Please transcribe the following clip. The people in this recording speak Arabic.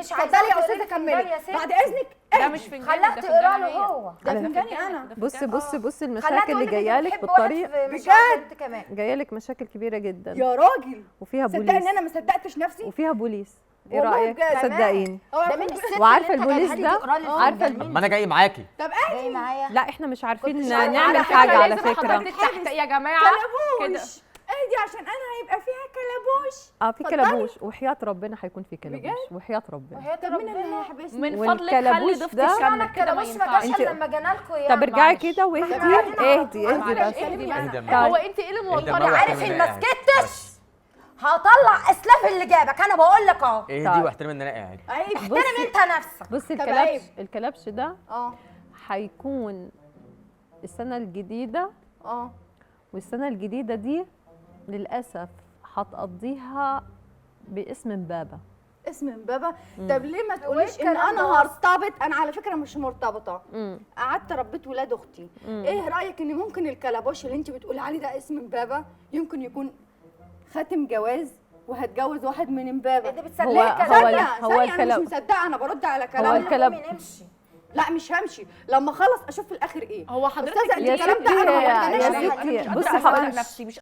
مش عايزاه اتفضلي يا تقري استاذه الفنجان كملي يا ستي. بعد اذنك. ده مش فنجان، خلاها ده تقرا فنجان له هي. هو. ده على فنجاني انا. بصي المشاكل خلاها اللي تقول جايه لك بتحب بالطريق، واحد مش عارفه انت كمان. جايه لك مشاكل كبيره جدا يا راجل وفيها صدقني بوليس، ان انا ما صدقتش نفسي. وفيها بوليس. ايه والله رايك؟ بجد. صدقيني. ده من الست وعارفه اللي انت البوليس جايبها لي ده؟ تقرا لي عارفة الفنجان. طب ما انا جاي معاكي. طب جاي معايا. لا احنا مش عارفين كنت شايفة نعمل على حاجه على لازم فكره. حضرتك تحت يا جماعه كده. كلبوش اهدي عشان انا هيبقى فيها كلبوش. في اتفضلي. كلبوش، وحياه ربنا هيكون في كلبوش، وحياه ربنا. وحياة طب مين اللي ربنا. هيحبسني؟ من فضلك خلي والكلبوش ضيفتي ده- تكمل كده، ما الكلبوش ما جاش ينفعش. الا لما جينا لكم يا طب ارجعي معلش. كده واهدي معلش. اهدي معلش بس. اهدي بقى. اهدى طيب. هو انت ايه اللي اهدى موتري بقى. عارف ان ما سكتش هطلع اسلاف اللي جابك. انا بقول لك اهو. ايه طيب. دي واحترم ان انا قاعد. عيب. احترم انت نفسك. بصي طب عيب. الكلبش ده اه هيكون السنه الجديده، والسنه الجديده دي للاسف هتقضيها باسم مبابه. اسم مبابا. طب ليه ما تقوليش ان الكلام انا ده هرتبط؟ انا على فكره مش مرتبطه. مم. قعدت ربيت ولاد اختي. ايه رايك ان ممكن الكلبوش اللي انت بتقولي عليه ده اسم مبابا يمكن يكون خاتم جواز وهتجوز واحد من امبابه؟ انت بتصدقي هو الكلام ده؟ ثانيه انا الكلب- مش مصدقه، انا برد على هو كلام الكلب- قومي نمشي. لا مش همشي لما اخلص اشوف في الاخر ايه. هو حضرتك أستاذة، ليه الكلام ده أنا ما يا قلتليش ستي، ليه؟ انا مش بصي قادره هقول أصدق نفسي، مش